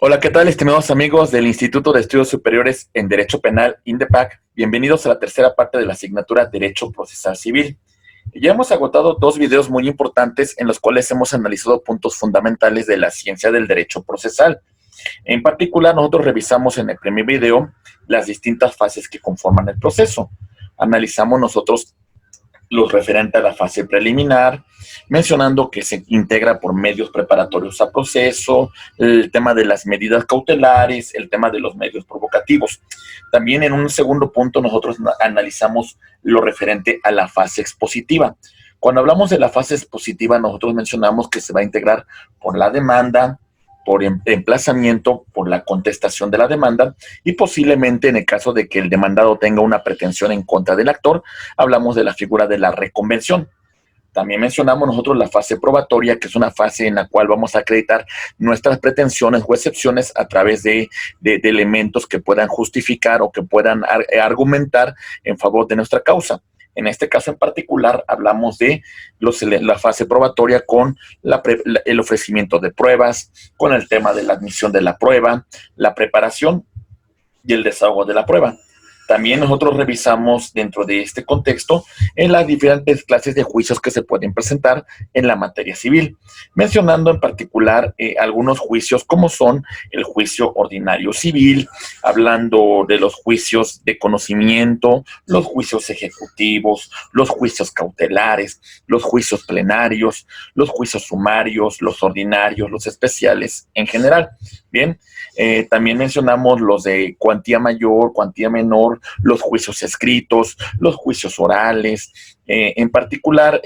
Hola, ¿qué tal, estimados amigos del Instituto de Estudios Superiores en Derecho Penal, INDEPAC? Bienvenidos a la tercera parte de la asignatura Derecho Procesal Civil. Ya hemos agotado dos videos muy importantes en los cuales hemos analizado puntos fundamentales de la ciencia del derecho procesal. En particular, nosotros revisamos en el primer video las distintas fases que conforman el proceso. Analizamos nosotros lo referente a la fase preliminar, mencionando que se integra por medios preparatorios a proceso, el tema de las medidas cautelares, el tema de los medios provocativos. También en un segundo punto nosotros analizamos lo referente a la fase expositiva. Cuando hablamos de la fase expositiva, nosotros mencionamos que se va a integrar por la demanda, por emplazamiento, por la contestación de la demanda y posiblemente en el caso de que el demandado tenga una pretensión en contra del actor, hablamos de la figura de la reconvención. También mencionamos nosotros la fase probatoria, que es una fase en la cual vamos a acreditar nuestras pretensiones o excepciones a través de elementos que puedan justificar o que puedan argumentar en favor de nuestra causa. En este caso en particular hablamos de la fase probatoria con el ofrecimiento de pruebas, con el tema de la admisión de la prueba, la preparación y el desahogo de la prueba. También nosotros revisamos dentro de este contexto en las diferentes clases de juicios que se pueden presentar en la materia civil, mencionando en particular algunos juicios como son el juicio ordinario civil, hablando de los juicios de conocimiento, los juicios ejecutivos, los juicios cautelares, los juicios plenarios, los juicios sumarios, los ordinarios, los especiales en general. Bien, también mencionamos los de cuantía mayor, cuantía menor, los juicios escritos, los juicios orales. En particular,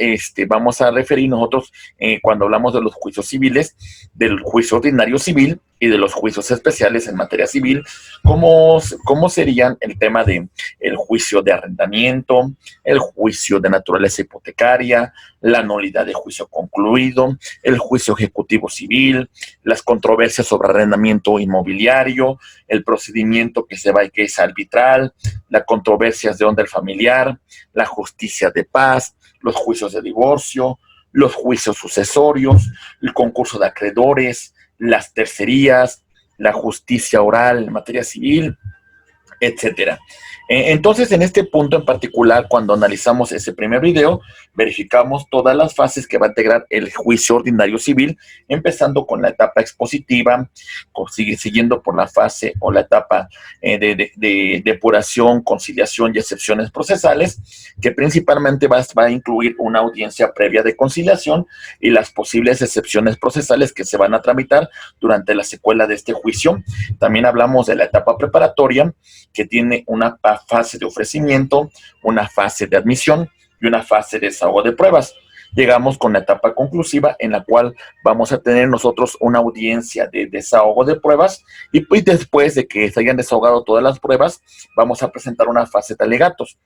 vamos a referir nosotros, cuando hablamos de los juicios civiles, del juicio ordinario civil y de los juicios especiales en materia civil, cómo serían el tema de el juicio de arrendamiento, el juicio de naturaleza hipotecaria, la nulidad de juicio concluido, el juicio ejecutivo civil, las controversias sobre arrendamiento inmobiliario, el procedimiento que es arbitral, las controversias de onda familiar, la justicia de paz, los juicios de divorcio, los juicios sucesorios, el concurso de acreedores, las tercerías, la justicia oral en materia civil, etcétera. Entonces, en este punto en particular, cuando analizamos ese primer video, verificamos todas las fases que va a integrar el juicio ordinario civil, empezando con la etapa expositiva, siguiendo por la fase o la etapa de depuración, conciliación y excepciones procesales, que principalmente va a incluir una audiencia previa de conciliación y las posibles excepciones procesales que se van a tramitar durante la secuela de este juicio. También hablamos de la etapa preparatoria, que tiene una fase de ofrecimiento, una fase de admisión y una fase de desahogo de pruebas. Llegamos con la etapa conclusiva en la cual vamos a tener nosotros una audiencia de desahogo de pruebas y pues después de que se hayan desahogado todas las pruebas, vamos a presentar una fase de alegatos.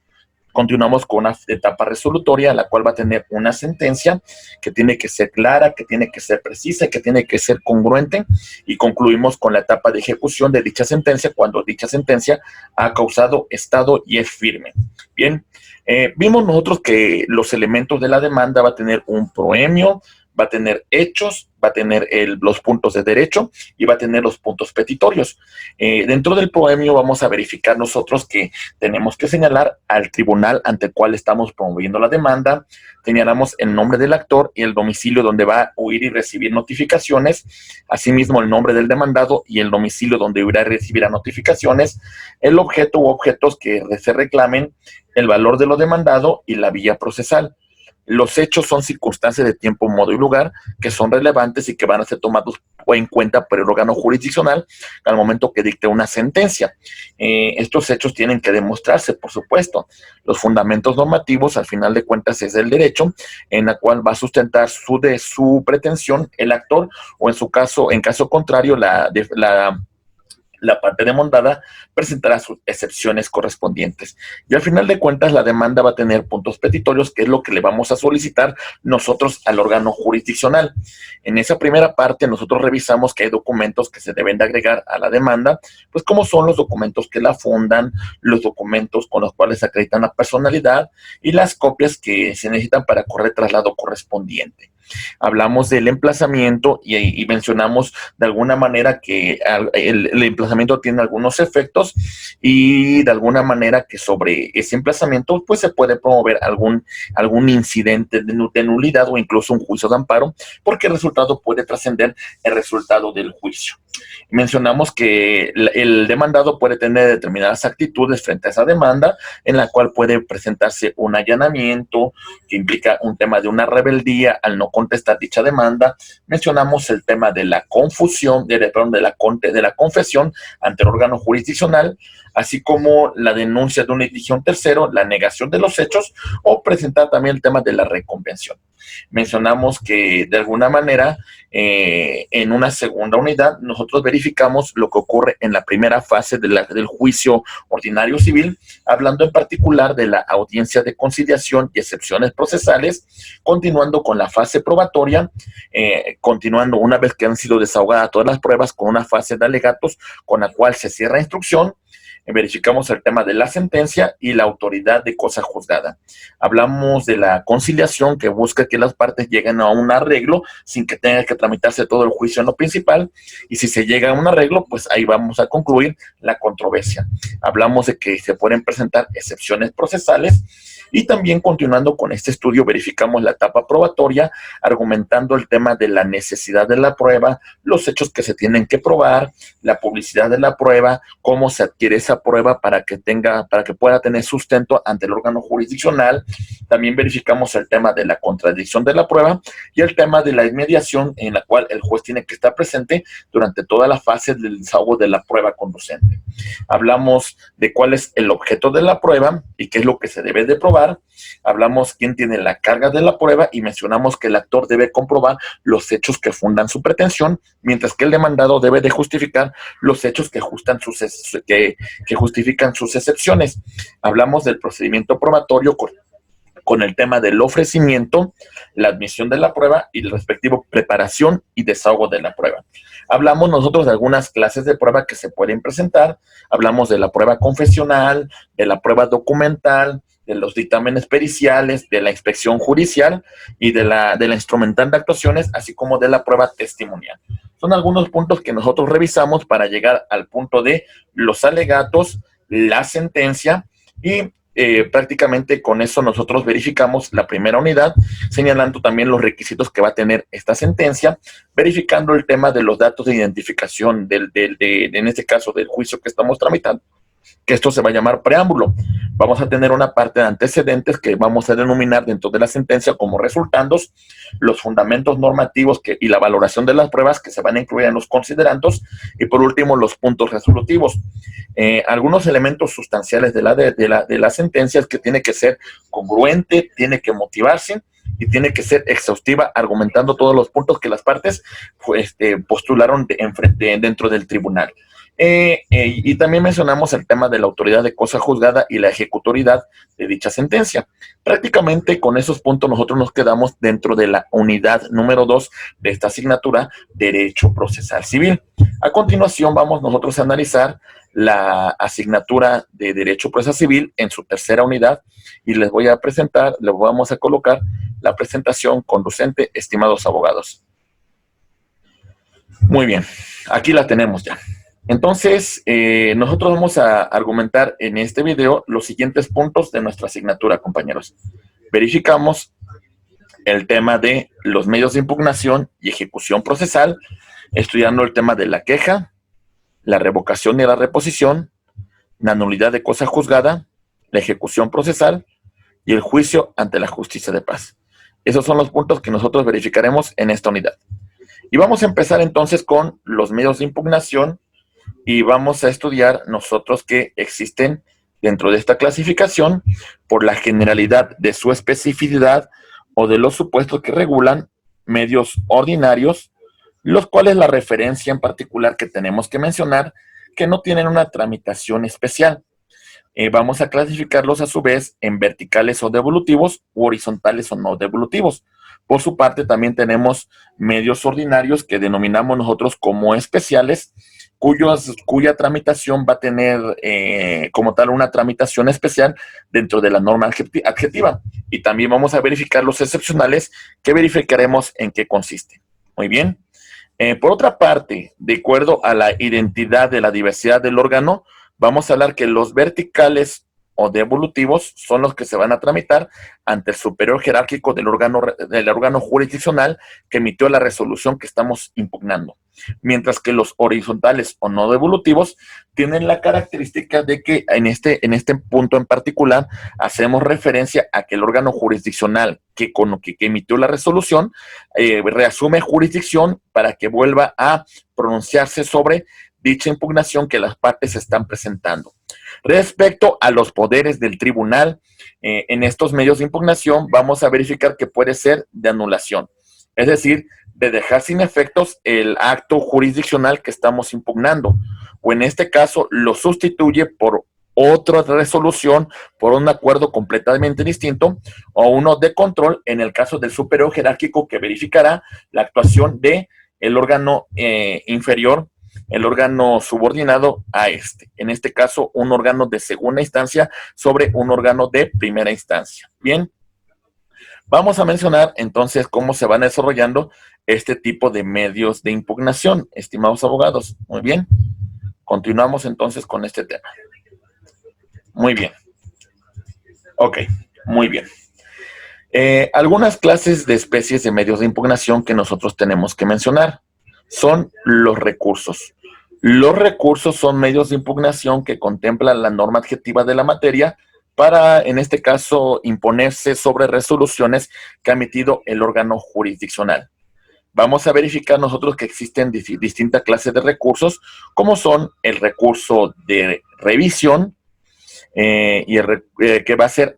Continuamos con una etapa resolutoria, la cual va a tener una sentencia que tiene que ser clara, que tiene que ser precisa, que tiene que ser congruente, y concluimos con la etapa de ejecución de dicha sentencia, cuando dicha sentencia ha causado estado y es firme. Bien, vimos nosotros que los elementos de la demanda va a tener un proemio, va a tener hechos, va a tener los puntos de derecho y va a tener los puntos petitorios. Dentro del proemio vamos a verificar nosotros que tenemos que señalar al tribunal ante el cual estamos promoviendo la demanda, señalamos el nombre del actor y el domicilio donde va a oír y recibir notificaciones, asimismo el nombre del demandado y el domicilio donde irá a recibir notificaciones, el objeto u objetos que se reclamen, el valor de lo demandado y la vía procesal. Los hechos son circunstancias de tiempo, modo y lugar que son relevantes y que van a ser tomados en cuenta por el órgano jurisdiccional al momento que dicte una sentencia. Estos hechos tienen que demostrarse, por supuesto. Los fundamentos normativos, al final de cuentas, es el derecho, en la cual va a sustentar su pretensión el actor, o en caso contrario, la parte demandada presentará sus excepciones correspondientes. Y al final de cuentas, la demanda va a tener puntos petitorios, que es lo que le vamos a solicitar nosotros al órgano jurisdiccional. En esa primera parte, nosotros revisamos que hay documentos que se deben de agregar a la demanda, pues como son los documentos que la fundan, los documentos con los cuales se acreditan la personalidad y las copias que se necesitan para correr traslado correspondiente. Hablamos del emplazamiento y mencionamos de alguna manera que el emplazamiento tiene algunos efectos y de alguna manera que sobre ese emplazamiento pues se puede promover algún incidente de nulidad o incluso un juicio de amparo, porque el resultado puede trascender el resultado del juicio. Mencionamos que el demandado puede tener determinadas actitudes frente a esa demanda, en la cual puede presentarse un allanamiento que implica un tema de una rebeldía al no contestar dicha demanda. Mencionamos el tema de la confusión, de la confesión ante el órgano jurisdiccional, así como la denuncia de un litigio tercero, la negación de los hechos o presentar también el tema de la reconvención. Mencionamos que de alguna manera en una segunda unidad nosotros verificamos lo que ocurre en la primera fase del juicio ordinario civil, hablando en particular de la audiencia de conciliación y excepciones procesales, continuando con la fase probatoria, continuando una vez que han sido desahogadas todas las pruebas con una fase de alegatos con la cual se cierra instrucción. Verificamos el tema de la sentencia y la autoridad de cosa juzgada. Hablamos de la conciliación, que busca que las partes lleguen a un arreglo sin que tenga que tramitarse todo el juicio en lo principal, y si se llega a un arreglo, pues ahí vamos a concluir la controversia. Hablamos de que se pueden presentar excepciones procesales, y también continuando con este estudio verificamos la etapa probatoria, argumentando el tema de la necesidad de la prueba, los hechos que se tienen que probar, la publicidad de la prueba, cómo se adquiere esa prueba para que pueda tener sustento ante el órgano jurisdiccional. También verificamos el tema de la contradicción de la prueba y el tema de la inmediación, en la cual el juez tiene que estar presente durante toda la fase del desahogo de la prueba conducente. Hablamos de cuál es el objeto de la prueba y qué es lo que se debe de probar. Hablamos quién tiene la carga de la prueba y mencionamos que el actor debe comprobar los hechos que fundan su pretensión, mientras que el demandado debe de justificar los hechos que justifican sus excepciones. Hablamos del procedimiento probatorio con el tema del ofrecimiento, la admisión de la prueba y el respectivo preparación y desahogo de la prueba. Hablamos nosotros de algunas clases de prueba que se pueden presentar. Hablamos de la prueba confesional, de la prueba documental, de los dictámenes periciales, de la inspección judicial y de la instrumental de actuaciones, así como de la prueba testimonial. Son algunos puntos que nosotros revisamos para llegar al punto de los alegatos, la sentencia y prácticamente con eso nosotros verificamos la primera unidad, señalando también los requisitos que va a tener esta sentencia, verificando el tema de los datos de identificación en este caso del juicio que estamos tramitando, que esto se va a llamar preámbulo. Vamos a tener una parte de antecedentes que vamos a denominar dentro de la sentencia como resultandos, los fundamentos normativos y la valoración de las pruebas que se van a incluir en los considerandos, y por último los puntos resolutivos. Algunos elementos sustanciales de la sentencia es que tiene que ser congruente, tiene que motivarse y tiene que ser exhaustiva, argumentando todos los puntos que las partes postularon dentro del tribunal. Y también mencionamos el tema de la autoridad de cosa juzgada y la ejecutoriedad de dicha sentencia. Prácticamente con esos puntos nosotros nos quedamos dentro de la unidad número 2 de esta asignatura, Derecho Procesal Civil. A continuación vamos nosotros a analizar la asignatura de Derecho Procesal Civil en su tercera unidad y les vamos a colocar la presentación conducente, estimados abogados. Muy bien, aquí la tenemos ya. Entonces, nosotros vamos a argumentar en este video los siguientes puntos de nuestra asignatura, compañeros. Verificamos el tema de los medios de impugnación y ejecución procesal, estudiando el tema de la queja, la revocación y la reposición, la nulidad de cosa juzgada, la ejecución procesal y el juicio ante la justicia de paz. Esos son los puntos que nosotros verificaremos en esta unidad. Y vamos a empezar entonces con los medios de impugnación y vamos a estudiar nosotros que existen dentro de esta clasificación por la generalidad de su especificidad o de los supuestos que regulan medios ordinarios, los cuales la referencia en particular que tenemos que mencionar que no tienen una tramitación especial. Vamos a clasificarlos a su vez en verticales o devolutivos u horizontales o no devolutivos. Por su parte también tenemos medios ordinarios que denominamos nosotros como especiales, cuya tramitación va a tener como tal una tramitación especial dentro de la norma adjetiva. Y también vamos a verificar los excepcionales, que verificaremos en qué consiste. Muy bien. Por otra parte, de acuerdo a la identidad de la diversidad del órgano, vamos a hablar que los verticales o devolutivos son los que se van a tramitar ante el superior jerárquico del órgano jurisdiccional que emitió la resolución que estamos impugnando. Mientras que los horizontales o no devolutivos tienen la característica de que en este punto en particular hacemos referencia a que el órgano jurisdiccional que emitió la resolución reasume jurisdicción para que vuelva a pronunciarse sobre dicha impugnación que las partes están presentando. Respecto a los poderes del tribunal, en estos medios de impugnación vamos a verificar que puede ser de anulación, es decir, de dejar sin efectos el acto jurisdiccional que estamos impugnando, o en este caso lo sustituye por otra resolución, por un acuerdo completamente distinto, o uno de control en el caso del superior jerárquico que verificará la actuación del órgano inferior, el órgano subordinado a en este caso un órgano de segunda instancia sobre un órgano de primera instancia. Bien, vamos a mencionar entonces cómo se van desarrollando este tipo de medios de impugnación, estimados abogados. Muy bien, continuamos entonces con este tema. Muy bien. Ok, muy bien. Algunas clases de especies de medios de impugnación que nosotros tenemos que mencionar son los recursos. Los recursos son medios de impugnación que contemplan la norma adjetiva de la materia para, en este caso, imponerse sobre resoluciones que ha emitido el órgano jurisdiccional. Vamos a verificar nosotros que existen distintas clases de recursos, como son el recurso de revisión, que va a ser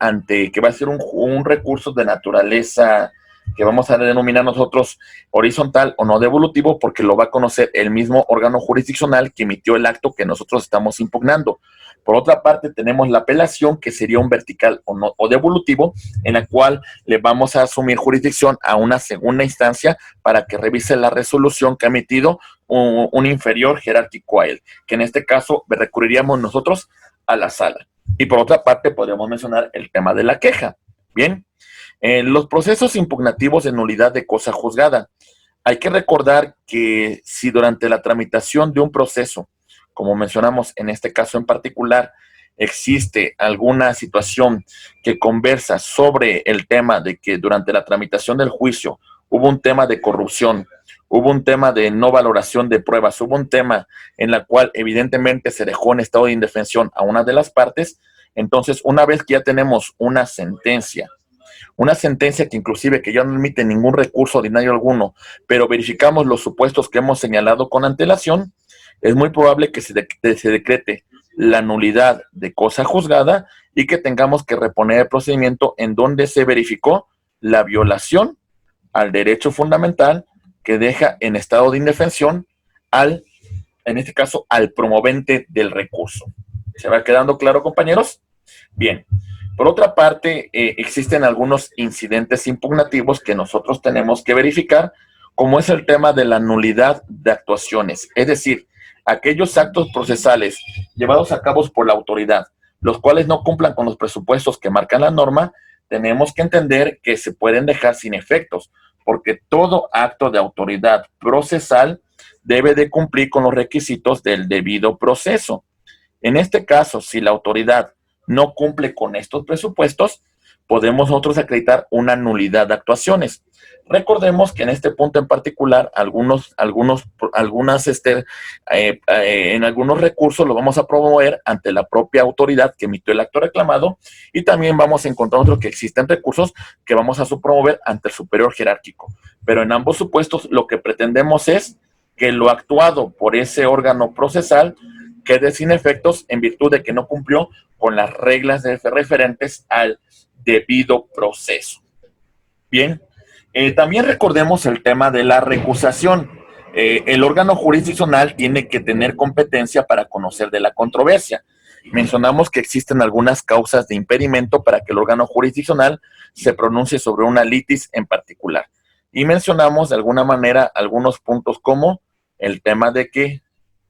un recurso de naturaleza que vamos a denominar nosotros horizontal o no devolutivo, porque lo va a conocer el mismo órgano jurisdiccional que emitió el acto que nosotros estamos impugnando. Por otra parte, tenemos la apelación, que sería un vertical o devolutivo, en la cual le vamos a asumir jurisdicción a una segunda instancia para que revise la resolución que ha emitido un inferior jerárquico a él, que en este caso recurriríamos nosotros a la sala. Y por otra parte, podríamos mencionar el tema de la queja. Bien, los procesos impugnativos de nulidad de cosa juzgada. Hay que recordar que si durante la tramitación de un proceso, como mencionamos en este caso en particular, existe alguna situación que conversa sobre el tema de que durante la tramitación del juicio hubo un tema de corrupción, hubo un tema de no valoración de pruebas, hubo un tema en la cual evidentemente se dejó en estado de indefensión a una de las partes, entonces una vez que ya tenemos una sentencia que inclusive que ya no emite ningún recurso ordinario alguno, pero verificamos los supuestos que hemos señalado con antelación, es muy probable que se decrete la nulidad de cosa juzgada y que tengamos que reponer el procedimiento en donde se verificó la violación al derecho fundamental que deja en estado de indefensión en este caso, al promovente del recurso. ¿Se va quedando claro, compañeros? Bien. Por otra parte, existen algunos incidentes impugnativos que nosotros tenemos que verificar, como es el tema de la nulidad de actuaciones, es decir, aquellos actos procesales llevados a cabo por la autoridad, los cuales no cumplan con los presupuestos que marcan la norma, tenemos que entender que se pueden dejar sin efectos, porque todo acto de autoridad procesal debe de cumplir con los requisitos del debido proceso. En este caso, si la autoridad no cumple con estos presupuestos, podemos nosotros acreditar una nulidad de actuaciones. Recordemos que en este punto en particular, en algunos recursos lo vamos a promover ante la propia autoridad que emitió el acto reclamado, y también vamos a encontrar otros que existen recursos que vamos a promover ante el superior jerárquico. Pero en ambos supuestos lo que pretendemos es que lo actuado por ese órgano procesal quede sin efectos en virtud de que no cumplió con las reglas referentes al debido proceso. Bien, también recordemos el tema de la recusación. El órgano jurisdiccional tiene que tener competencia para conocer de la controversia. Mencionamos que existen algunas causas de impedimento para que el órgano jurisdiccional se pronuncie sobre una litis en particular. Y mencionamos de alguna manera algunos puntos como el tema de que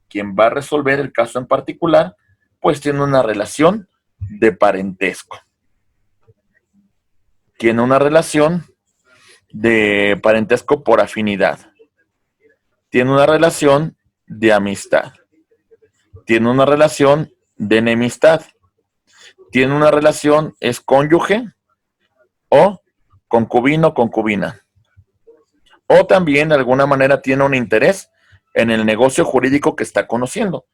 quien va a resolver el caso en particular, pues tiene una relación de parentesco. Tiene una relación de parentesco por afinidad. Tiene una relación de amistad. Tiene una relación de enemistad. Tiene una relación, es cónyuge o concubino, concubina. O también de alguna manera tiene un interés en el negocio jurídico que está conociendo.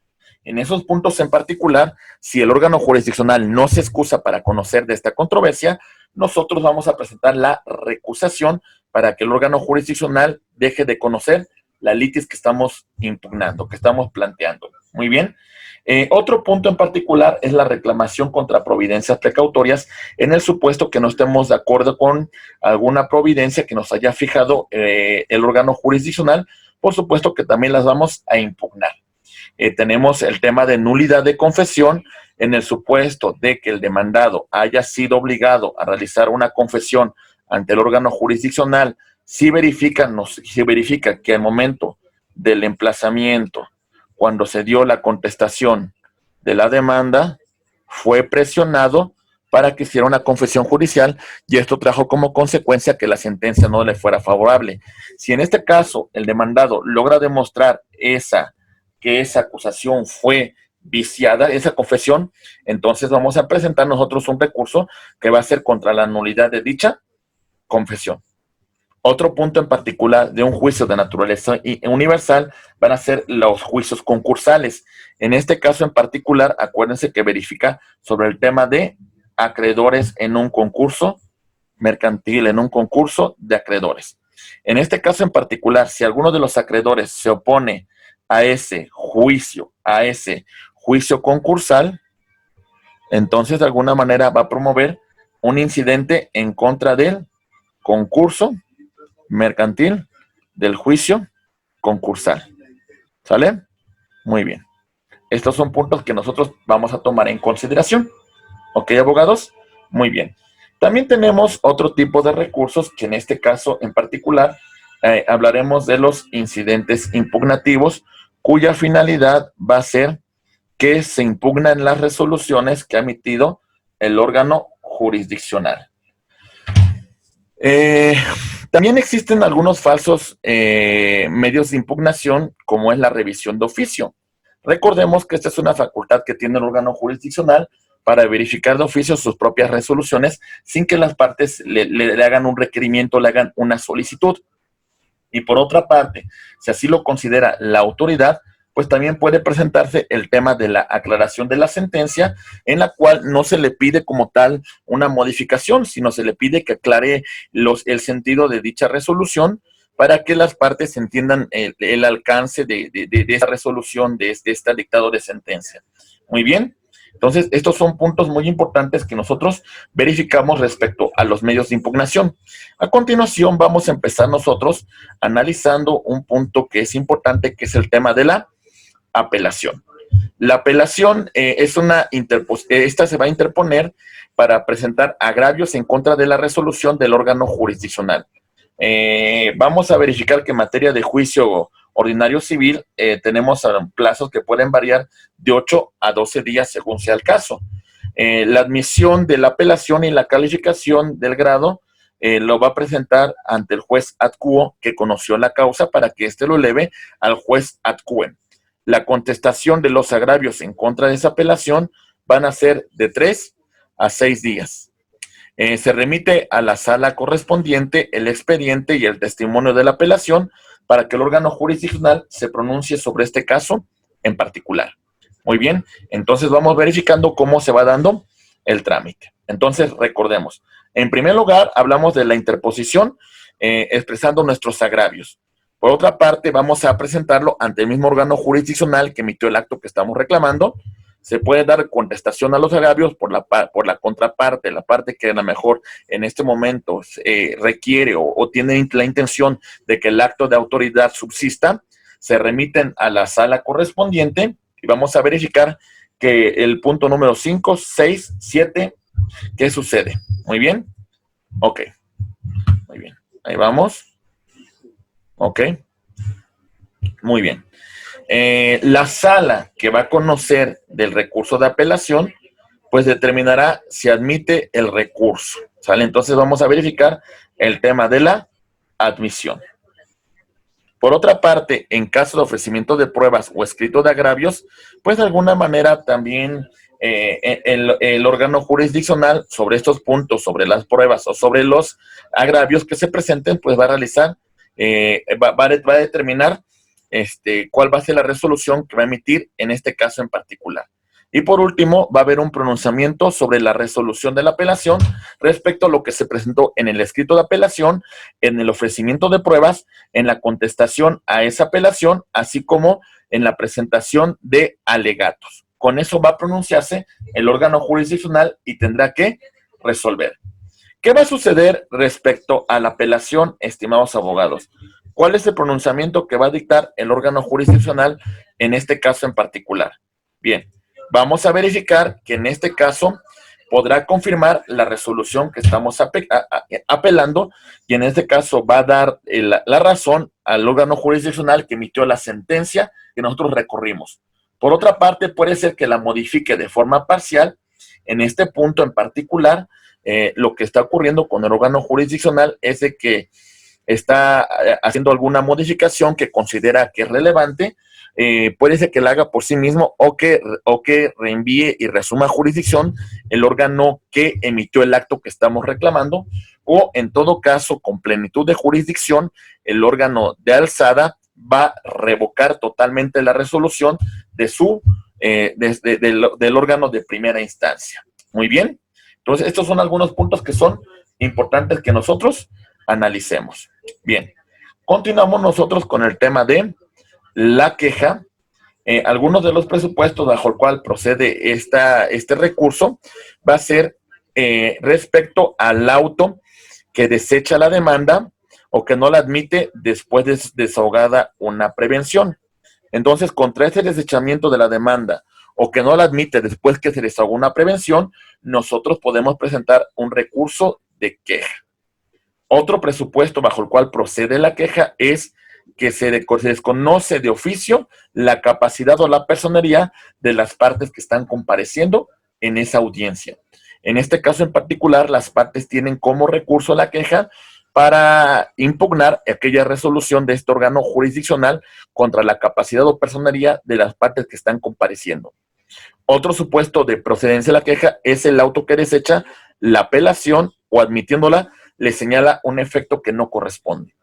En esos puntos en particular, si el órgano jurisdiccional no se excusa para conocer de esta controversia, nosotros vamos a presentar la recusación para que el órgano jurisdiccional deje de conocer la litis que estamos impugnando, que estamos planteando. Muy bien. Otro punto en particular es la reclamación contra providencias precautorias en el supuesto que no estemos de acuerdo con alguna providencia que nos haya fijado el órgano jurisdiccional. Por supuesto que también las vamos a impugnar. Tenemos el tema de nulidad de confesión en el supuesto de que el demandado haya sido obligado a realizar una confesión ante el órgano jurisdiccional si verifica que al momento del emplazamiento, cuando se dio la contestación de la demanda, fue presionado para que hiciera una confesión judicial y esto trajo como consecuencia que la sentencia no le fuera favorable. Si en este caso el demandado logra demostrar que esa acusación fue viciada, esa confesión, entonces vamos a presentar nosotros un recurso que va a ser contra la nulidad de dicha confesión. Otro punto en particular de un juicio de naturaleza universal van a ser los juicios concursales. En este caso en particular, acuérdense que verifica sobre el tema de acreedores en un concurso mercantil, en un concurso de acreedores. En este caso en particular, si alguno de los acreedores se opone a ese juicio concursal, entonces de alguna manera va a promover un incidente en contra del concurso mercantil del juicio concursal. ¿Sale? Muy bien. Estos son puntos que nosotros vamos a tomar en consideración. ¿Ok, abogados? Muy bien. También tenemos otro tipo de recursos que en este caso en particular hablaremos de los incidentes impugnativos, cuya finalidad va a ser que se impugnan las resoluciones que ha emitido el órgano jurisdiccional. También existen algunos falsos medios de impugnación, como es la revisión de oficio. Recordemos que esta es una facultad que tiene el órgano jurisdiccional para verificar de oficio sus propias resoluciones sin que las partes le hagan un requerimiento, le hagan una solicitud. Y por otra parte, si así lo considera la autoridad, pues también puede presentarse el tema de la aclaración de la sentencia, en la cual no se le pide como tal una modificación, sino se le pide que aclare el sentido de dicha resolución para que las partes entiendan el alcance de esa resolución, de este dictado de sentencia. Muy bien. Entonces, estos son puntos muy importantes que nosotros verificamos respecto a los medios de impugnación. A continuación, vamos a empezar nosotros analizando un punto que es importante, que es el tema de la apelación. La apelación esta se va a interponer para presentar agravios en contra de la resolución del órgano jurisdiccional. Vamos a verificar que en materia de juicio ordinario civil tenemos plazos que pueden variar de 8 a 12 días según sea el caso. La admisión de la apelación y la calificación del grado lo va a presentar ante el juez ad quo que conoció la causa para que éste lo eleve al juez ad quem. La contestación de los agravios en contra de esa apelación van a ser de 3 a 6 días. Se remite a la sala correspondiente el expediente y el testimonio de la apelación para que el órgano jurisdiccional se pronuncie sobre este caso en particular. Muy bien, entonces vamos verificando cómo se va dando el trámite. Entonces, recordemos, en primer lugar, hablamos de la interposición expresando nuestros agravios. Por otra parte, vamos a presentarlo ante el mismo órgano jurisdiccional que emitió el acto que estamos reclamando. Se puede dar contestación a los agravios por la contraparte, la parte que a lo mejor en este momento requiere o tiene la intención de que el acto de autoridad subsista. Se remiten a la sala correspondiente y vamos a verificar que el punto número 5, 6, 7, ¿qué sucede? Muy bien. Ok. Muy bien. Ahí vamos. Ok. Muy bien. La sala que va a conocer del recurso de apelación, pues determinará si admite el recurso, ¿sale? Entonces vamos a verificar el tema de la admisión. Por otra parte, en caso de ofrecimiento de pruebas o escrito de agravios, pues de alguna manera también el órgano jurisdiccional sobre estos puntos, sobre las pruebas o sobre los agravios que se presenten, pues va a realizar, va a determinar cuál va a ser la resolución que va a emitir en este caso en particular. Y por último, va a haber un pronunciamiento sobre la resolución de la apelación respecto a lo que se presentó en el escrito de apelación, en el ofrecimiento de pruebas, en la contestación a esa apelación, así como en la presentación de alegatos. Con eso va a pronunciarse el órgano jurisdiccional y tendrá que resolver. ¿Qué va a suceder respecto a la apelación, estimados abogados? ¿Cuál es el pronunciamiento que va a dictar el órgano jurisdiccional en este caso en particular? Bien, vamos a verificar que en este caso podrá confirmar la resolución que estamos apelando y en este caso va a dar la razón al órgano jurisdiccional que emitió la sentencia que nosotros recorrimos. Por otra parte, puede ser que la modifique de forma parcial. En este punto en particular, lo que está ocurriendo con el órgano jurisdiccional es de que está haciendo alguna modificación que considera que es relevante. Puede ser que la haga por sí mismo o que reenvíe y resuma jurisdicción el órgano que emitió el acto que estamos reclamando, o en todo caso, con plenitud de jurisdicción, el órgano de alzada va a revocar totalmente la resolución de del órgano de primera instancia. Muy bien. Entonces, estos son algunos puntos que son importantes que nosotros analicemos. Bien. Continuamos nosotros con el tema de la queja. Algunos de los presupuestos bajo el cual procede este recurso va a ser respecto al auto que desecha la demanda o que no la admite después de desahogada una prevención. Entonces, contra ese desechamiento de la demanda o que no la admite después que se desahogó una prevención, nosotros podemos presentar un recurso de queja. Otro presupuesto bajo el cual procede la queja es que se desconoce de oficio la capacidad o la personería de las partes que están compareciendo en esa audiencia. En este caso en particular, las partes tienen como recurso la queja para impugnar aquella resolución de este órgano jurisdiccional contra la capacidad o personería de las partes que están compareciendo. Otro supuesto de procedencia de la queja es el auto que desecha la apelación o admitiéndola le señala un efecto que no corresponde.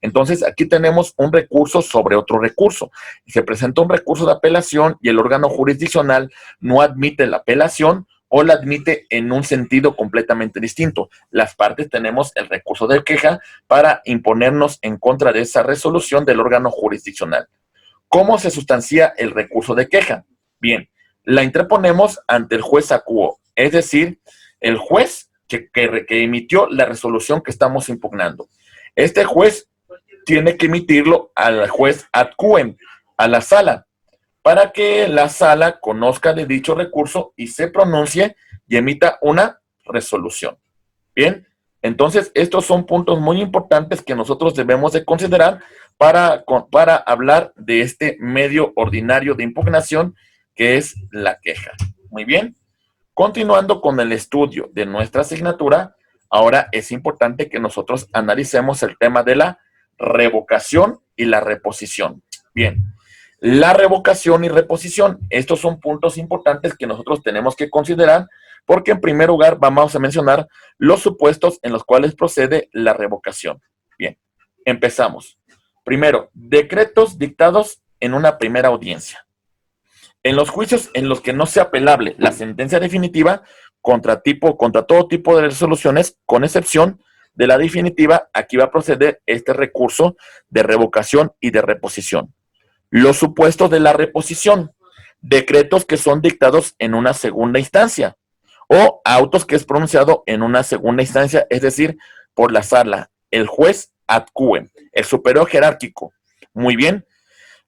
Entonces, aquí tenemos un recurso sobre otro recurso. Se presenta un recurso de apelación y el órgano jurisdiccional no admite la apelación o la admite en un sentido completamente distinto. Las partes tenemos el recurso de queja para imponernos en contra de esa resolución del órgano jurisdiccional. ¿Cómo se sustancia el recurso de queja? Bien, la interponemos ante el juez acuo, es decir, el juez que emitió la resolución que estamos impugnando. Este juez tiene que emitirlo al juez ad quem, a la sala, para que la sala conozca de dicho recurso y se pronuncie y emita una resolución. Bien, entonces estos son puntos muy importantes que nosotros debemos de considerar para hablar de este medio ordinario de impugnación que es la queja. Muy bien, continuando con el estudio de nuestra asignatura, ahora es importante que nosotros analicemos el tema de la revocación y la reposición. Bien, la revocación y reposición, estos son puntos importantes que nosotros tenemos que considerar porque en primer lugar vamos a mencionar los supuestos en los cuales procede la revocación. Bien, empezamos. Primero, decretos dictados en una primera audiencia. En los juicios en los que no sea apelable la sentencia definitiva contra todo tipo de resoluciones, con excepción de la definitiva, aquí va a proceder este recurso de revocación y de reposición. Los supuestos de la reposición, decretos que son dictados en una segunda instancia o autos que es pronunciado en una segunda instancia, es decir, por la sala, el juez ad quem, el superior jerárquico. Muy bien.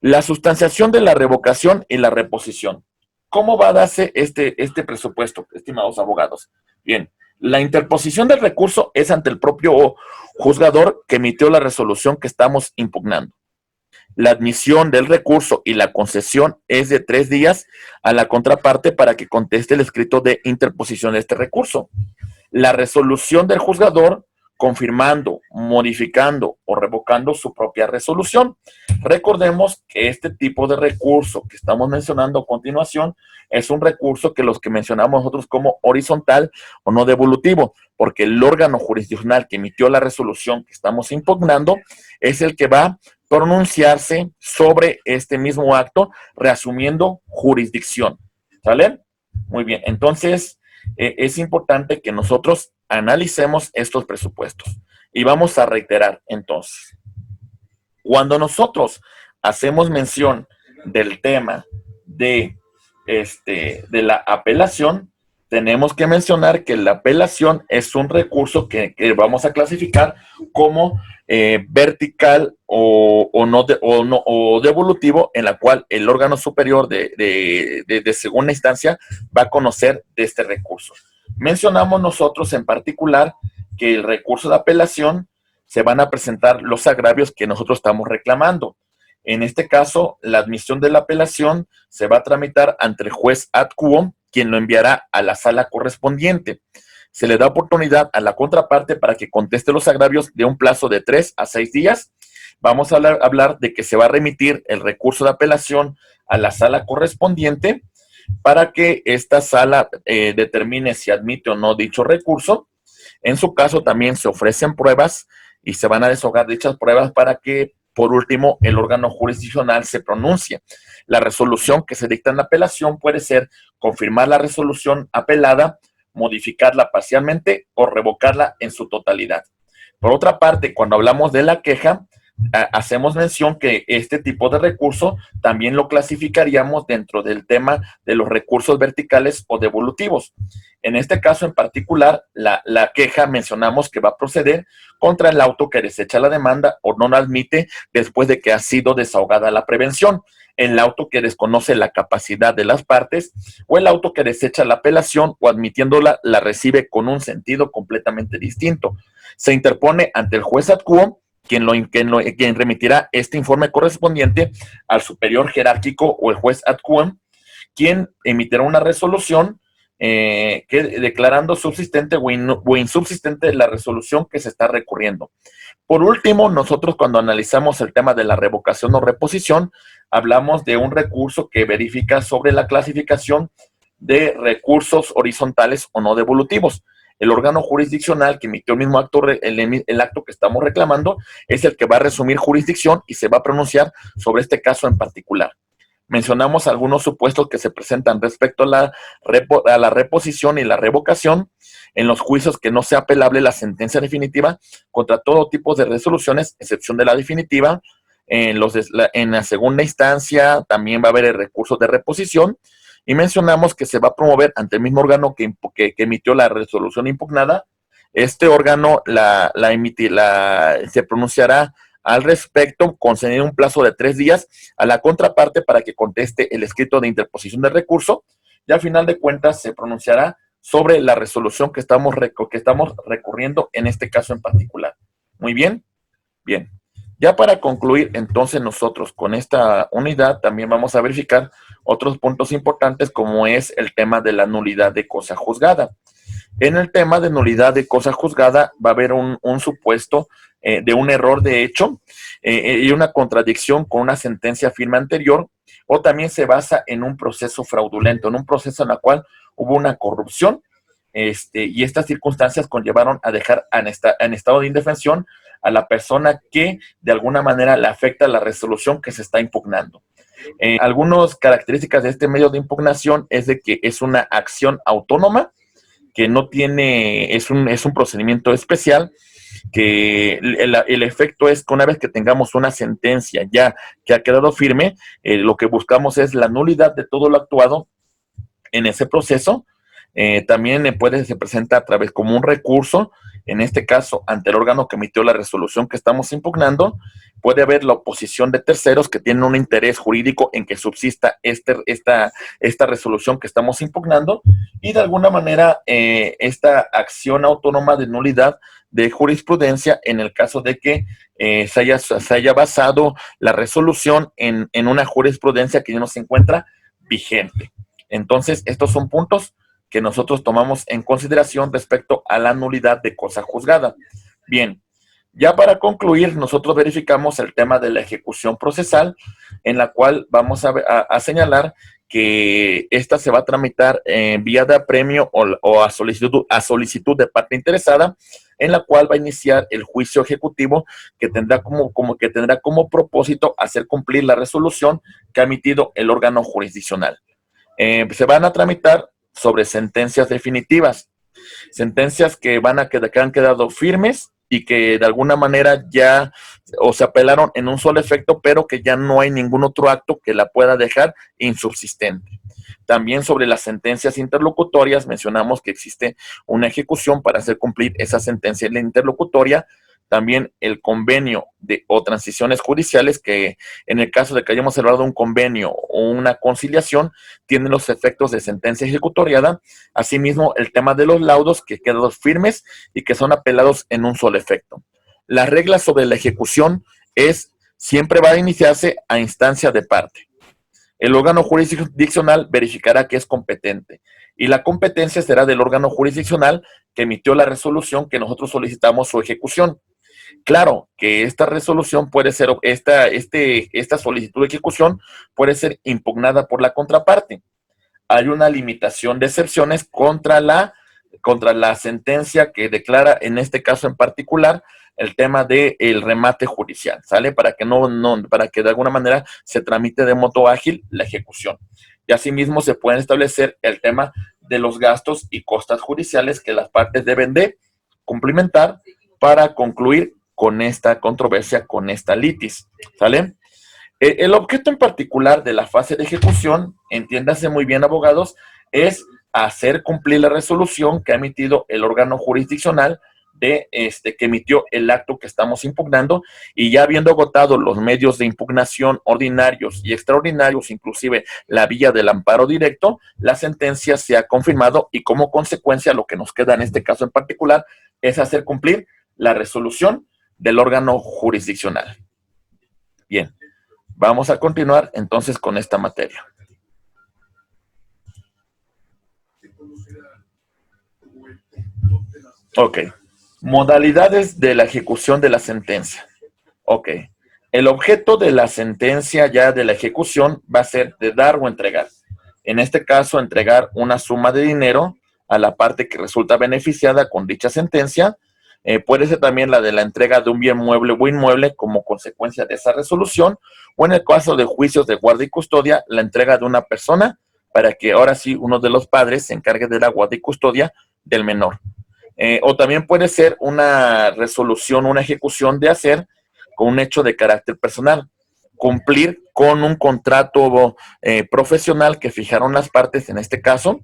La sustanciación de la revocación y la reposición. ¿Cómo va a darse este presupuesto, estimados abogados? Bien, la interposición del recurso es ante el propio juzgador que emitió la resolución que estamos impugnando. La admisión del recurso y la concesión es de 3 días a la contraparte para que conteste el escrito de interposición de este recurso. La resolución del juzgador confirmando, modificando o revocando su propia resolución. Recordemos que este tipo de recurso que estamos mencionando a continuación es un recurso que los que mencionamos nosotros como horizontal o no devolutivo, porque el órgano jurisdiccional que emitió la resolución que estamos impugnando es el que va a pronunciarse sobre este mismo acto, reasumiendo jurisdicción. ¿Sale? Muy bien, entonces es importante que nosotros analicemos estos presupuestos. Y vamos a reiterar entonces, cuando nosotros hacemos mención del tema de la apelación, tenemos que mencionar que la apelación es un recurso que vamos a clasificar como vertical o devolutivo, en la cual el órgano superior de segunda instancia va a conocer de este recurso. Mencionamos nosotros en particular que el recurso de apelación se van a presentar los agravios que nosotros estamos reclamando. En este caso, la admisión de la apelación se va a tramitar ante el juez ad quo, quien lo enviará a la sala correspondiente. Se le da oportunidad a la contraparte para que conteste los agravios de un plazo de 3 a 6 días. Vamos a hablar de que se va a remitir el recurso de apelación a la sala correspondiente para que esta sala determine si admite o no dicho recurso. En su caso también se ofrecen pruebas y se van a desahogar dichas pruebas para que, por último, el órgano jurisdiccional se pronuncie. La resolución que se dicta en la apelación puede ser confirmar la resolución apelada, modificarla parcialmente o revocarla en su totalidad. Por otra parte, cuando hablamos de la queja, hacemos mención que este tipo de recurso también lo clasificaríamos dentro del tema de los recursos verticales o devolutivos. En este caso en particular, la queja mencionamos que va a proceder contra el auto que desecha la demanda o no la admite después de que ha sido desahogada la prevención, el auto que desconoce la capacidad de las partes o el auto que desecha la apelación o admitiéndola la recibe con un sentido completamente distinto. Se interpone ante el juez ad quo, quien remitirá este informe correspondiente al superior jerárquico o el juez ad quo, quien emitirá una resolución que declarando subsistente o insubsistente la resolución que se está recurriendo. Por último, nosotros cuando analizamos el tema de la revocación o reposición, hablamos de un recurso que verifica sobre la clasificación de recursos horizontales o no devolutivos. El órgano jurisdiccional que emitió el mismo acto, el acto que estamos reclamando, es el que va a resumir jurisdicción y se va a pronunciar sobre este caso en particular. Mencionamos algunos supuestos que se presentan respecto a la reposición y la revocación en los juicios que no sea apelable la sentencia definitiva contra todo tipo de resoluciones, excepción de la definitiva. En la segunda instancia también va a haber el recurso de reposición. Y mencionamos que se va a promover ante el mismo órgano que emitió la resolución impugnada. Este órgano se pronunciará al respecto, concediendo un plazo de 3 días a la contraparte para que conteste el escrito de interposición del recurso y al final de cuentas se pronunciará sobre la resolución que estamos recurriendo en este caso en particular. Muy bien, bien. Ya para concluir, entonces nosotros con esta unidad también vamos a verificar otros puntos importantes como es el tema de la nulidad de cosa juzgada. En el tema de nulidad de cosa juzgada va a haber un supuesto de un error de hecho y una contradicción con una sentencia firme anterior, o también se basa en un proceso fraudulento, en un proceso en el cual hubo una corrupción y estas circunstancias conllevaron a dejar en estado de indefensión a la persona que de alguna manera le afecta la resolución que se está impugnando. Algunas características de este medio de impugnación es de que es una acción autónoma, que no tiene, es un procedimiento especial, que el efecto es que una vez que tengamos una sentencia ya que ha quedado firme, lo que buscamos es la nulidad de todo lo actuado en ese proceso. También se presenta a través como un recurso, en este caso ante el órgano que emitió la resolución que estamos impugnando. Puede haber la oposición de terceros que tienen un interés jurídico en que subsista esta resolución que estamos impugnando y de alguna manera esta acción autónoma de nulidad de jurisprudencia en el caso de que se haya basado la resolución en una jurisprudencia que ya no se encuentra vigente. Entonces, estos son puntos que nosotros tomamos en consideración respecto a la nulidad de cosa juzgada. Bien, ya para concluir, nosotros verificamos el tema de la ejecución procesal, en la cual vamos a señalar que esta se va a tramitar vía de apremio o a solicitud de parte interesada, en la cual va a iniciar el juicio ejecutivo que tendrá como propósito hacer cumplir la resolución que ha emitido el órgano jurisdiccional. Se van a tramitar sobre sentencias definitivas, sentencias que que han quedado firmes y que de alguna manera ya o se apelaron en un solo efecto, pero que ya no hay ningún otro acto que la pueda dejar insubsistente. También sobre las sentencias interlocutorias mencionamos que existe una ejecución para hacer cumplir esa sentencia interlocutoria. También el convenio o transiciones judiciales, que en el caso de que hayamos celebrado un convenio o una conciliación, tienen los efectos de sentencia ejecutoriada. Asimismo, el tema de los laudos que quedan firmes y que son apelados en un solo efecto. Las reglas sobre la ejecución siempre va a iniciarse a instancia de parte. El órgano jurisdiccional verificará que es competente y la competencia será del órgano jurisdiccional que emitió la resolución que nosotros solicitamos su ejecución. Claro que esta resolución puede ser, esta solicitud de ejecución puede ser impugnada por la contraparte. Hay una limitación de excepciones contra la sentencia que declara, en este caso en particular, el tema del remate judicial, ¿sale? Para que de alguna manera se tramite de modo ágil la ejecución. Y asimismo se pueden establecer el tema de los gastos y costas judiciales que las partes deben de cumplimentar para concluir con esta controversia, con esta litis, ¿sale? El objeto en particular de la fase de ejecución, entiéndase muy bien, abogados, es hacer cumplir la resolución que ha emitido el órgano jurisdiccional que emitió el acto que estamos impugnando, y ya habiendo agotado los medios de impugnación ordinarios y extraordinarios, inclusive la vía del amparo directo, la sentencia se ha confirmado y como consecuencia lo que nos queda en este caso en particular es hacer cumplir la resolución del órgano jurisdiccional. Bien, vamos a continuar entonces con esta materia. Ok. Modalidades de la ejecución de la sentencia. Ok. El objeto de la sentencia ya de la ejecución va a ser de dar o entregar. En este caso, entregar una suma de dinero a la parte que resulta beneficiada con dicha sentencia. Puede ser también la de la entrega de un bien mueble o inmueble como consecuencia de esa resolución, o en el caso de juicios de guardia y custodia, la entrega de una persona para que ahora sí uno de los padres se encargue de la guardia y custodia del menor. O también puede ser una resolución, una ejecución de hacer con un hecho de carácter personal. Cumplir con un contrato profesional que fijaron las partes, en este caso,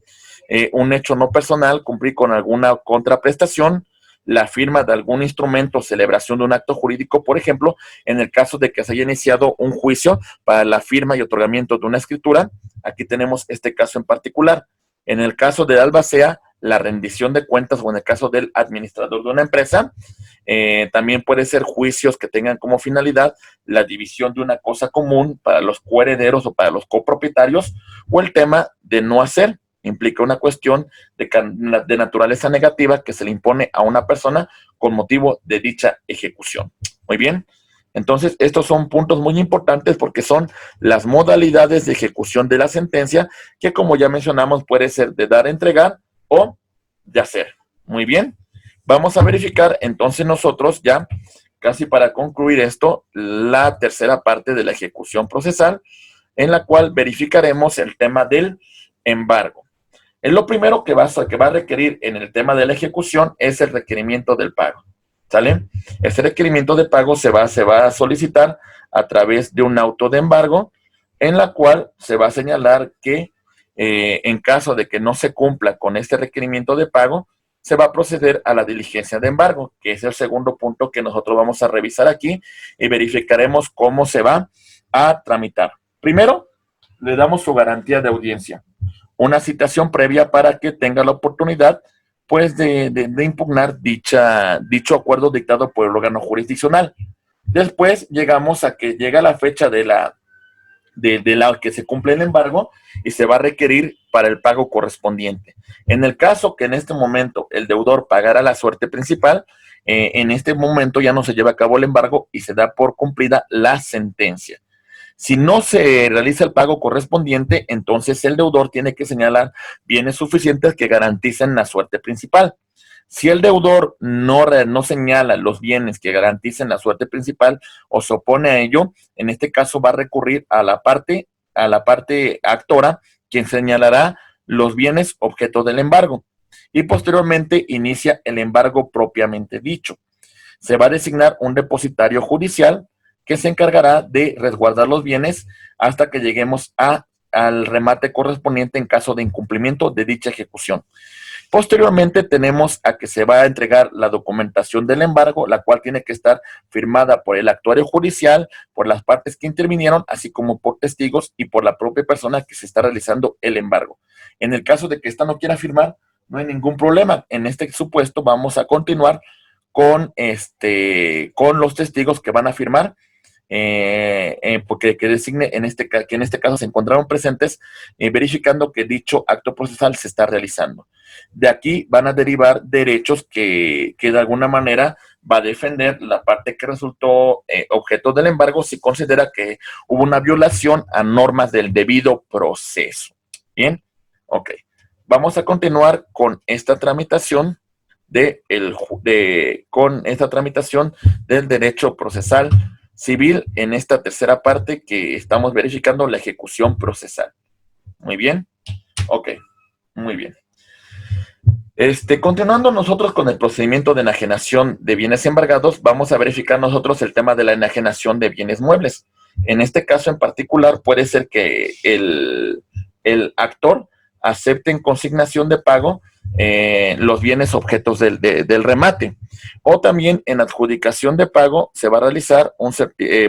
un hecho no personal, cumplir con alguna contraprestación, la firma de algún instrumento o celebración de un acto jurídico, por ejemplo, en el caso de que se haya iniciado un juicio para la firma y otorgamiento de una escritura. Aquí tenemos este caso en particular. En el caso de albacea, la rendición de cuentas, o en el caso del administrador de una empresa, también puede ser juicios que tengan como finalidad la división de una cosa común para los coherederos o para los copropietarios, o el tema de no hacer, implica una cuestión de naturaleza negativa que se le impone a una persona con motivo de dicha ejecución. Muy bien. Entonces, estos son puntos muy importantes porque son las modalidades de ejecución de la sentencia que, como ya mencionamos, puede ser de dar, entregar o de hacer. Muy bien. Vamos a verificar entonces nosotros ya, casi para concluir esto, la tercera parte de la ejecución procesal, en la cual verificaremos el tema del embargo. Lo primero que va a requerir en el tema de la ejecución es el requerimiento del pago. ¿Sale? Este requerimiento de pago se va a solicitar a través de un auto de embargo, en la cual se va a señalar que en caso de que no se cumpla con este requerimiento de pago, se va a proceder a la diligencia de embargo, que es el segundo punto que nosotros vamos a revisar aquí y verificaremos cómo se va a tramitar. Primero, le damos su garantía de audiencia, una citación previa para que tenga la oportunidad después de impugnar dicho acuerdo dictado por el órgano jurisdiccional. Después llegamos a que llega la fecha de la que se cumple el embargo y se va a requerir para el pago correspondiente. En el caso que en este momento el deudor pagara la suerte principal, en este momento ya no se lleva a cabo el embargo y se da por cumplida la sentencia. Si no se realiza el pago correspondiente, entonces el deudor tiene que señalar bienes suficientes que garanticen la suerte principal. Si el deudor no señala los bienes que garanticen la suerte principal o se opone a ello, en este caso va a recurrir a la parte actora, quien señalará los bienes objeto del embargo. Y posteriormente inicia el embargo propiamente dicho. Se va a designar un depositario judicial que se encargará de resguardar los bienes hasta que lleguemos al remate correspondiente en caso de incumplimiento de dicha ejecución. Posteriormente tenemos a que se va a entregar la documentación del embargo, la cual tiene que estar firmada por el actuario judicial, por las partes que intervinieron, así como por testigos y por la propia persona que se está realizando el embargo. En el caso de que ésta no quiera firmar, no hay ningún problema. En este supuesto vamos a continuar con los testigos que van a firmar, porque que designe que en este caso se encontraron presentes, verificando que dicho acto procesal se está realizando. De aquí van a derivar derechos que de alguna manera va a defender la parte que resultó objeto del embargo si considera que hubo una violación a normas del debido proceso. Bien, ok. Vamos a continuar con esta tramitación del derecho procesal civil en esta tercera parte que estamos verificando la ejecución procesal. Muy bien. Ok, muy bien. Continuando nosotros con el procedimiento de enajenación de bienes embargados, vamos a verificar nosotros el tema de la enajenación de bienes muebles. En este caso en particular puede ser que el actor acepte en consignación de pago los bienes objetos del remate. O también en adjudicación de pago se va a realizar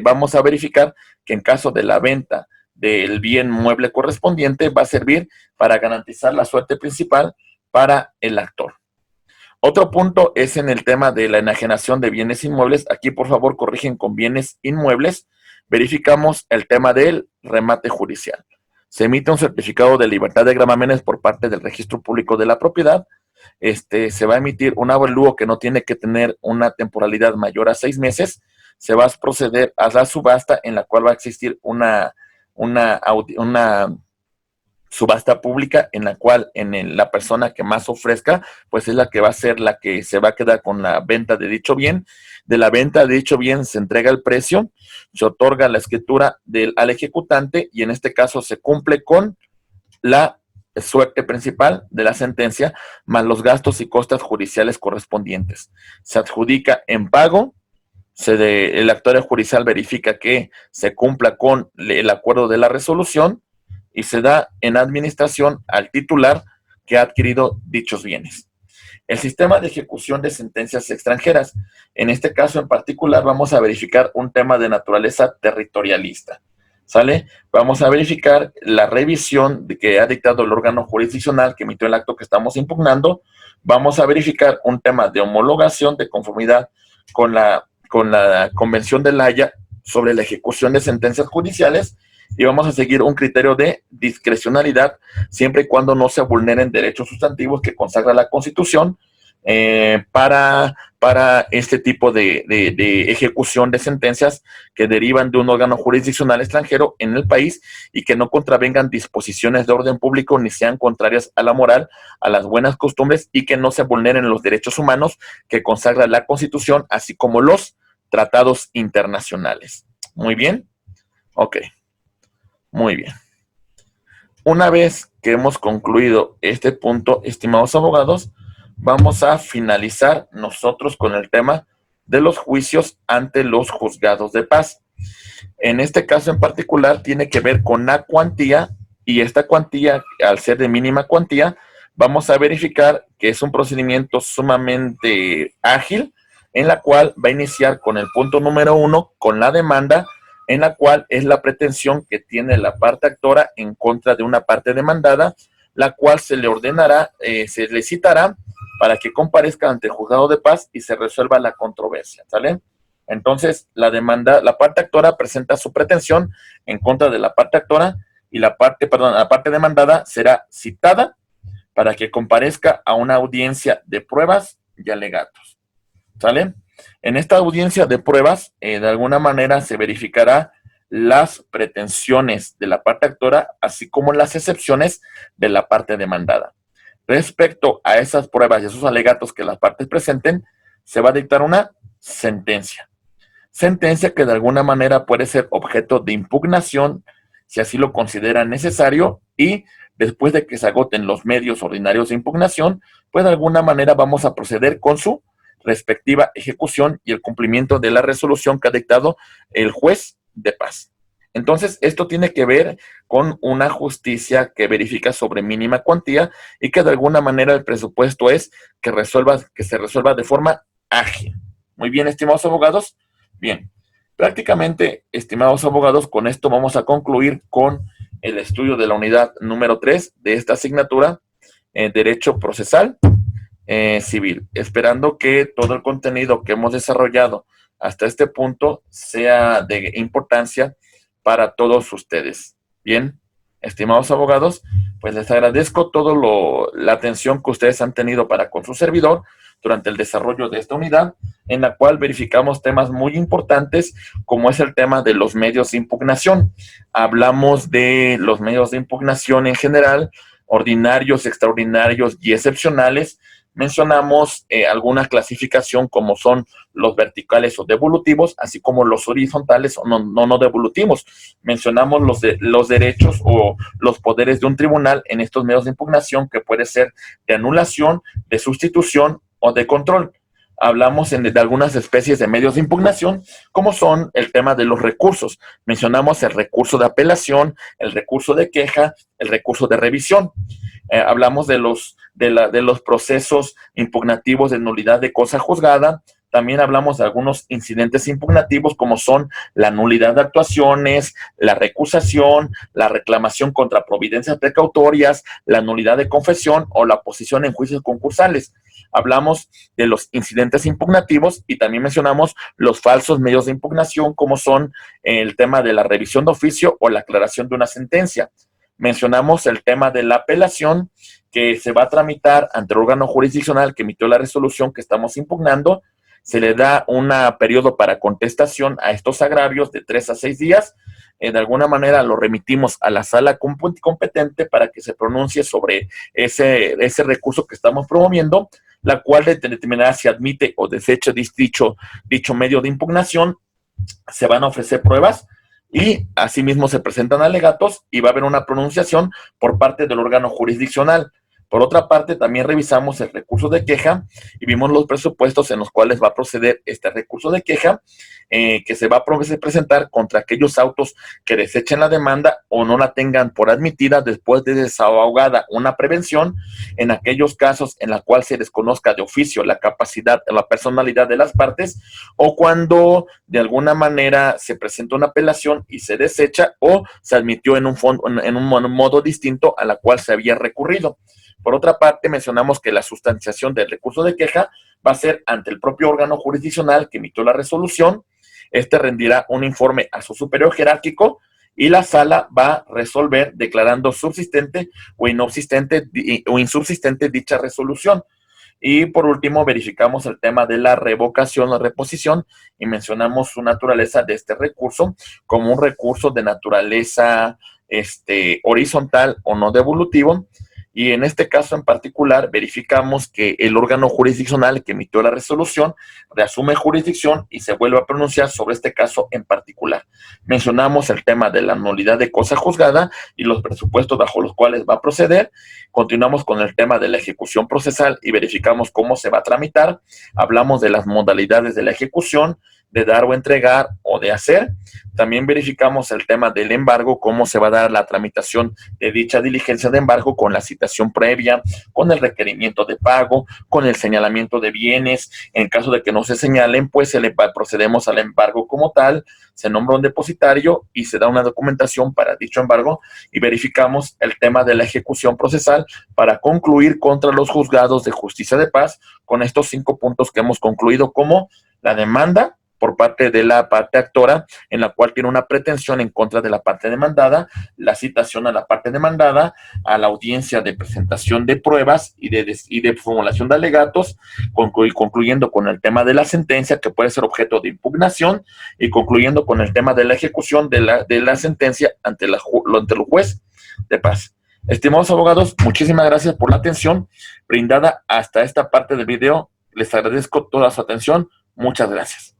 vamos a verificar que en caso de la venta del bien mueble correspondiente va a servir para garantizar la suerte principal para el actor. Otro punto es en el tema de la enajenación de bienes inmuebles. Aquí por favor corrigen con bienes inmuebles. Verificamos el tema del remate judicial. Se emite un certificado de libertad de gravámenes por parte del Registro Público de la Propiedad. Se va a emitir un avalúo que no tiene que tener una temporalidad mayor a 6 meses. Se va a proceder a la subasta en la cual va a existir una subasta pública en la cual la persona que más ofrezca, pues es la que va a ser la que se va a quedar con la venta de dicho bien. De la venta de dicho bien se entrega el precio, se otorga la escritura al ejecutante y en este caso se cumple con la suerte principal de la sentencia más los gastos y costas judiciales correspondientes. Se adjudica en pago, el actuario judicial verifica que se cumpla con el acuerdo de la resolución y se da en administración al titular que ha adquirido dichos bienes. El sistema de ejecución de sentencias extranjeras. En este caso en particular vamos a verificar un tema de naturaleza territorialista. ¿Sale? Vamos a verificar la revisión que ha dictado el órgano jurisdiccional que emitió el acto que estamos impugnando. Vamos a verificar un tema de homologación de conformidad con la Convención de La Haya sobre la ejecución de sentencias judiciales y vamos a seguir un criterio de discrecionalidad siempre y cuando no se vulneren derechos sustantivos que consagra la Constitución para este tipo de ejecución de sentencias que derivan de un órgano jurisdiccional extranjero en el país y que no contravengan disposiciones de orden público ni sean contrarias a la moral, a las buenas costumbres y que no se vulneren los derechos humanos que consagra la Constitución, así como los tratados internacionales. Muy bien. Ok. Muy bien. Una vez que hemos concluido este punto, estimados abogados, vamos a finalizar nosotros con el tema de los juicios ante los juzgados de paz. En este caso en particular tiene que ver con la cuantía y esta cuantía, al ser de mínima cuantía, vamos a verificar que es un procedimiento sumamente ágil en la cual va a iniciar con el punto número 1, con la demanda, en la cual es la pretensión que tiene la parte actora en contra de una parte demandada, la cual se le ordenará, se le citará para que comparezca ante el juzgado de paz y se resuelva la controversia, ¿sale? Entonces, la parte actora presenta su pretensión en contra de la parte actora y la parte demandada será citada para que comparezca a una audiencia de pruebas y alegatos, ¿sale? En esta audiencia de pruebas, de alguna manera se verificará las pretensiones de la parte actora, así como las excepciones de la parte demandada. Respecto a esas pruebas y esos alegatos que las partes presenten, se va a dictar una sentencia. Sentencia que de alguna manera puede ser objeto de impugnación, si así lo considera necesario, y después de que se agoten los medios ordinarios de impugnación, pues de alguna manera vamos a proceder con su respectiva ejecución y el cumplimiento de la resolución que ha dictado el juez de paz. Entonces, esto tiene que ver con una justicia que verifica sobre mínima cuantía y que de alguna manera el presupuesto es que se resuelva de forma ágil. Muy bien, estimados abogados. Bien, prácticamente, estimados abogados, con esto vamos a concluir con el estudio de la unidad número 3 de esta asignatura, Derecho Procesal Civil, esperando que todo el contenido que hemos desarrollado hasta este punto sea de importancia para todos ustedes. Bien, estimados abogados, pues les agradezco la atención que ustedes han tenido para con su servidor durante el desarrollo de esta unidad, en la cual verificamos temas muy importantes, como es el tema de los medios de impugnación. Hablamos de los medios de impugnación en general, ordinarios, extraordinarios y excepcionales. Mencionamos alguna clasificación como son los verticales o devolutivos, así como los horizontales o no devolutivos. Mencionamos los derechos o los poderes de un tribunal en estos medios de impugnación, que puede ser de anulación, de sustitución o de control. Hablamos de algunas especies de medios de impugnación, como son el tema de los recursos. Mencionamos el recurso de apelación, el recurso de queja, el recurso de revisión. Hablamos de los procesos impugnativos de nulidad de cosa juzgada. También hablamos de algunos incidentes impugnativos, como son la nulidad de actuaciones, la recusación, la reclamación contra providencias precautorias, la nulidad de confesión o la posición en juicios concursales. Hablamos de los incidentes impugnativos y también mencionamos los falsos medios de impugnación, como son el tema de la revisión de oficio o la aclaración de una sentencia. Mencionamos el tema de la apelación, que se va a tramitar ante el órgano jurisdiccional que emitió la resolución que estamos impugnando. Se le da un periodo para contestación a estos agravios de 3 a 6 días. De alguna manera lo remitimos a la sala competente para que se pronuncie sobre ese recurso que estamos promoviendo, la cual determinará si admite o desecha dicho medio de impugnación. Se van a ofrecer pruebas y asimismo se presentan alegatos y va a haber una pronunciación por parte del órgano jurisdiccional. Por otra parte, también revisamos el recurso de queja y vimos los presupuestos en los cuales va a proceder este recurso de queja, que se va a presentar contra aquellos autos que desechen la demanda o no la tengan por admitida después de desahogada una prevención, en aquellos casos en los cuales se desconozca de oficio la capacidad o la personalidad de las partes, o cuando de alguna manera se presenta una apelación y se desecha o se admitió en un modo distinto a la cual se había recurrido. Por otra parte, mencionamos que la sustanciación del recurso de queja va a ser ante el propio órgano jurisdiccional que emitió la resolución. Este rendirá un informe a su superior jerárquico y la sala va a resolver declarando subsistente o insubsistente dicha resolución. Y por último, verificamos el tema de la revocación o reposición y mencionamos su naturaleza de este recurso como un recurso de naturaleza horizontal o no devolutivo. Y en este caso en particular verificamos que el órgano jurisdiccional que emitió la resolución reasume jurisdicción y se vuelve a pronunciar sobre este caso en particular. Mencionamos el tema de la nulidad de cosa juzgada y los presupuestos bajo los cuales va a proceder. Continuamos con el tema de la ejecución procesal y verificamos cómo se va a tramitar. Hablamos de las modalidades de la ejecución, de dar o entregar o de hacer. También verificamos el tema del embargo, cómo se va a dar la tramitación de dicha diligencia de embargo con la citación previa, con el requerimiento de pago, con el señalamiento de bienes. En caso de que no se señalen, pues procedemos al embargo como tal, se nombra un depositario y se da una documentación para dicho embargo y verificamos el tema de la ejecución procesal para concluir contra los juzgados de justicia de paz con estos 5 puntos que hemos concluido, como la demanda por parte de la parte actora, en la cual tiene una pretensión en contra de la parte demandada, la citación a la parte demandada, a la audiencia de presentación de pruebas y de formulación de alegatos, concluyendo con el tema de la sentencia, que puede ser objeto de impugnación, y concluyendo con el tema de la ejecución de la sentencia ante el juez de paz. Estimados abogados, muchísimas gracias por la atención brindada hasta esta parte del video. Les agradezco toda su atención. Muchas gracias.